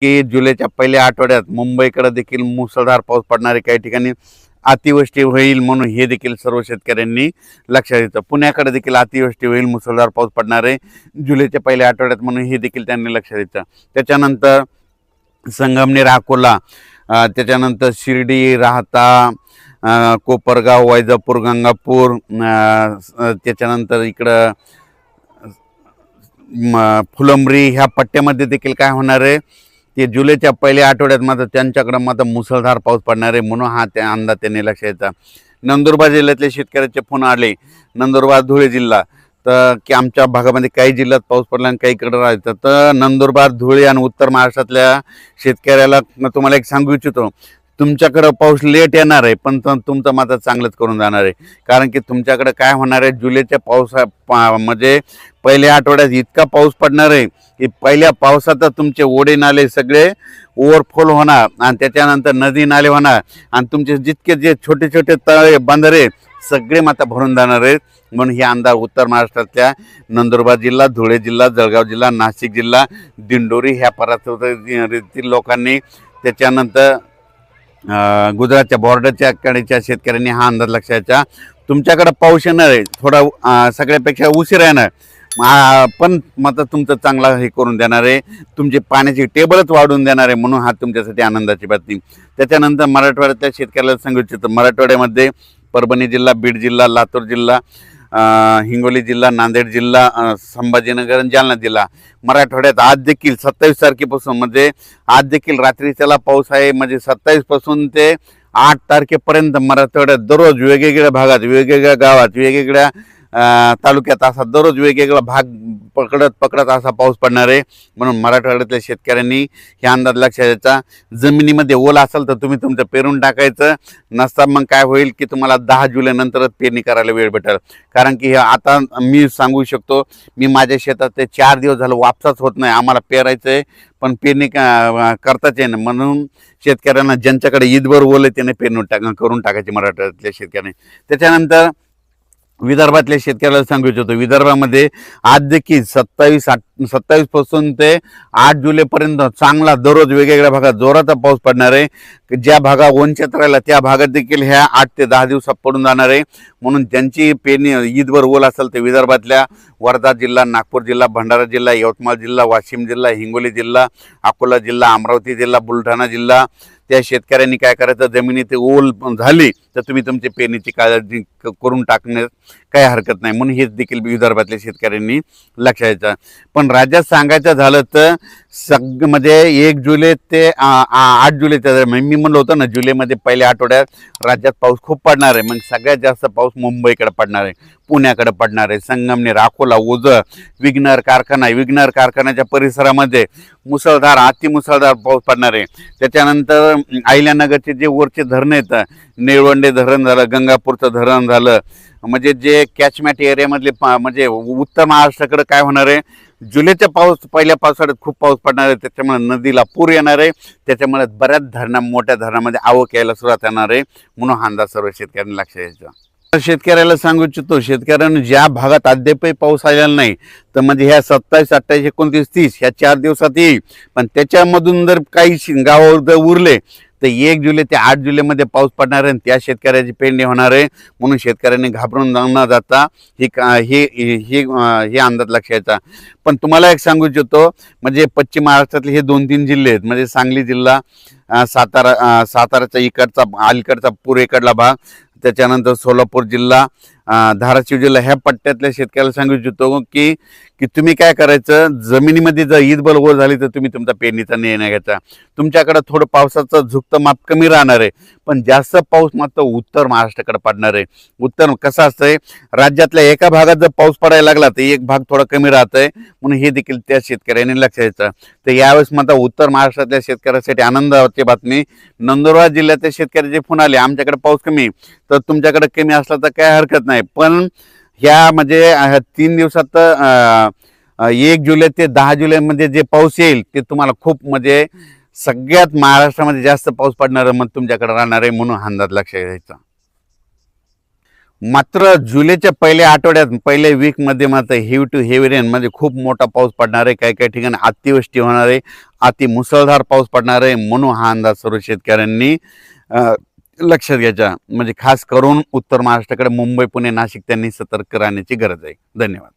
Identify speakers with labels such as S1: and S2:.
S1: की जुलैच्या पहिल्या आठवड्यात मुंबईकडे देखील मुसळधार पाऊस पडणार आहे, काही ठिकाणी अतिवृष्टी होईल म्हणून हे देखील सर्व शेतकऱ्यांनी लक्षात घेतलं। पुण्याकडे देखील अतिवृष्टी होईल, मुसळधार पाऊस पडणार आहे जुलैच्या पहिल्या आठवड्यात म्हणून हे देखील त्यांनी लक्षात घेतलं। त्याच्यानंतर संगमनेर, अकोला, त्याच्यानंतर शिर्डी, राहता, कोपरगाव, वैजापूर, गंगापूर, त्याच्यानंतर इकडं फुलंब्री ह्या पट्ट्यामध्ये देखील काय होणार आहे ते जुलैच्या पहिल्या आठवड्यात मात्र त्यांच्याकडे मात्र मुसळधार पाऊस पडणार आहे म्हणून हा त्या अंदाज त्यांनी लक्षात घेतला। नंदुरबार जिल्ह्यातले शेतकऱ्याचे फोन आले, नंदुरबार, धुळे जिल्हा, तर की आमच्या भागामध्ये काही जिल्ह्यात पाऊस पडला आणि काहीकडे राहायचं। तर नंदुरबार, धुळे आणि उत्तर महाराष्ट्रातल्या शेतकऱ्याला तुम्हाला एक सांगू इच्छितो, तुमच्याकडे पाऊस लेट येणार आहे पण तुमचं मात्र चांगलंच करून जाणार आहे। कारण की तुमच्याकडे काय होणार आहे, जुलैच्या म्हणजे पहिल्या आठवड्यात इतका पाऊस पडणार आहे की पहिल्या पावसात तुमचे ओढे नाले सगळे ओव्हरफ्लो होणार आणि त्याच्यानंतर नदी नाले होणार आणि तुमचे जितके जे छोटे छोटे तळे बंधारे सगळे मात्र भरून जाणार आहेत। म्हणून हे अंदाज उत्तर महाराष्ट्रातल्या नंदुरबार जिल्हा, धुळे जिल्हा, जळगाव जिल्हा, नाशिक जिल्हा, दिंडोरी ह्या परिसरातील लोकांनी, त्याच्यानंतर गुजरातच्या बॉर्डरच्या कडेच्या शेतकऱ्यांनी हा अंदाज लक्षात घ्यायचा। तुमच्याकडे पाऊस येणार आहे, थोडा सगळ्यापेक्षा उशीर येणार, पण मात्र तुमचं चांगला हे करून देणार आहे, तुमची पाण्याची टेबलच वाढवून देणार आहे म्हणून हा तुमच्यासाठी आनंदाची बातमी। त्याच्यानंतर मराठवाड्यातल्या शेतकऱ्याला सांगू इच्छितो, मराठवाड्यामध्ये परभणी जिल्हा, बीड जिल्हा, लातूर जिल्हा, हिंगोली जिल्हा, नांदेड जिल्हा, संभाजीनगर आणि जालना जिल्हा, मराठवाड्यात आज देखील 27 तारखेपासून म्हणजे आज देखील रात्रीच्याला पाऊस आहे। म्हणजे 27 पासून ते 8 तारखेपर्यंत मराठवाड्यात दररोज वेगवेगळ्या भागात, वेगवेगळ्या गावात, वेगवेगळ्या तालुक्यात असा दररोज वेगवेगळा भाग पकडत असा पाऊस पडणार आहे। म्हणून मराठवाड्यातल्या शेतकऱ्यांनी हे अंदाज लक्षात घ्यायचा। जमिनीमध्ये ओला असेल तर तुम्ही तुमचं पेरून टाकायचं, नसता मग काय होईल की तुम्हाला 10 जुलै नंतरच पेरणी करायला वेळ भेटेल। कारण की आता मी सांगू शकतो, मी माझ्या शेतात ते 4 दिवस झालं वापसाच होत नाही, आम्हाला पेरायचं आहे पण पेरणी करताच आहे ना। म्हणून शेतकऱ्यांना ज्यांच्याकडे ईदभर ओले त्याने पेरणी करून टाकायची मराठवाड्यातल्या शेतकऱ्यांनी। त्याच्यानंतर विदर्भातल्या शेतकऱ्याला सांगू इच्छितो, विदर्भामध्ये आज देखील 27 पासून ते 8 जुलैपर्यंत चांगला दररोज वेगवेगळ्या भागात जोराचा पाऊस पडणार आहे। ज्या भागात वंचित राहिला त्या भागात देखील ह्या 8 ते 10 दिवसात पडून जाणार आहे। म्हणून ज्यांची पेरणी ईदभर ओल असेल ते विदर्भातल्या वर्धा जिल्हा, नागपूर जिल्हा, भंडारा जिल्हा, यवतमाळ जिल्हा, वाशिम जिल्हा, हिंगोली जिल्हा, अकोला जिल्हा, अमरावती जिल्हा, बुलढाणा जिल्हा, त्या शेतकऱ्यांनी काय करायचं, जमिनीत ओल झाली तर तुम्ही तुमची पेरणीची काळजी करून टाकण्यास काही हरकत नाही म्हणून हेच देखील विदर्भातल्या शेतकऱ्यांनी लक्षात घ्यायचं। पण राज्यात सांगायचं झालं तर म्हणजे 1 जुलै ते 8 जुलैच्या दरम्यान मी म्हणलं होतं ना, जुलैमध्ये पहिल्या आठवड्यात राज्यात पाऊस खूप पडणार आहे। मग सगळ्यात जास्त पाऊस मुंबईकडे पडणार आहे, पुण्याकडे पडणार आहे, संगमनेर, अकोला, ओझर, विघ्नर कारखान्याच्या परिसरामध्ये मुसळधार, अतिमुसळधार पाऊस पडणार आहे। त्याच्यानंतर अहिल्यानगरचे जे वरचे धरण आहेत, निळवंडे धरण झालं, गंगापूरचं धरण झालं, म्हणजे जे कॅचमॅट एरियामधले म्हणजे उत्तर महाराष्ट्राकडे काय होणार आहे, जुलैच्या पहिल्या पावसाळ्यात खूप पाऊस पडणार आहे, त्याच्यामुळे नदीला पूर येणार आहे, त्याच्यामुळे बऱ्याच मोठ्या धरणामध्ये आवक यायला सुरुवात येणार आहे म्हणून हा अंदाज सर्व शेतकऱ्यांनी लक्षात घ्यायचा। शेतकऱ्याला सांगू इच्छितो, शेतकऱ्यांना ज्या भागात अद्यापही पाऊस आलेला नाही तर म्हणजे ह्या 27, 28, 29, 30 ह्या 4 दिवसात येईल, पण त्याच्यामधून जर काही गाव जर उरले तर 1 जुलै ते 8 जुलैमध्ये पाऊस पडणार आहे आणि त्या शेतकऱ्याची पेरणी होणार आहे। म्हणून शेतकऱ्यांनी घाबरून न जाता हे अंदाज लक्षात घ्यायचा। पण तुम्हाला एक सांगू इच्छितो, म्हणजे पश्चिम महाराष्ट्रातले हे 2-3 जिल्हे आहेत, म्हणजे सांगली जिल्हा, साताराचा अलीकडचा पूर्वेकडला भाग, त्याच्यानंतर सोलापूर जिल्हा, धाराशिव जिल्हा, ह्या पट्ट्यातल्या शेतकऱ्याला सांगू इच्छितो की तुम्ही काय करायचं, जमिनीमध्ये जर ईदबल ओल झाली तर तुम्ही तुमचा पेरणीचा निर्णय घ्यायचा। तुमच्याकडे थोडं पावसाचं झुकतं माप कमी राहणार आहे, पण जास्त पाऊस मात्र उत्तर महाराष्ट्राकडे पडणार आहे। उत्तर कसं असतंय, राज्यातल्या एका भागात जर पाऊस पडायला लागला तर एक भाग थोडा कमी राहतंय म्हणून हे देखील त्या शेतकऱ्यांनी लक्षात घ्यायचं। तर यावेळेस मात्र उत्तर महाराष्ट्रातल्या शेतकऱ्यासाठी आनंदाची बातमी, नंदुरबार जिल्ह्यातल्या शेतकऱ्याचे फोन आले, आमच्याकडे पाऊस कमी, तर तुमच्याकडे कमी असला तर काय हरकत नाही, पण ह्या म्हणजे 3 दिवसात 1 जुलै ते 10 जुलैमध्ये जे पाऊस येईल ते तुम्हाला खूप म्हणजे सगळ्यात महाराष्ट्रामध्ये जास्त पाऊस पडणार मग तुमच्याकडे राहणार आहे म्हणून अंदाज लक्षात घ्यायचा। मात्र जुलैच्या पहिल्या आठवड्यात पहिल्या वीकमध्ये मात्र हेवी टू हेवी रेन म्हणजे खूप मोठा पाऊस पडणार आहे. काही काही ठिकाणी अतिवृष्टी होणार आहे, अति मुसळधार पाऊस पडणार आहे. म्हणून हा अंदाज सर्व शेतकऱ्यांनी लक्षात घ्यायचा. म्हणजे खास करून उत्तर महाराष्ट्राकडे मुंबई, पुणे, नाशिक त्यांनी सतर्क राहण्याची गरज आहे. धन्यवाद.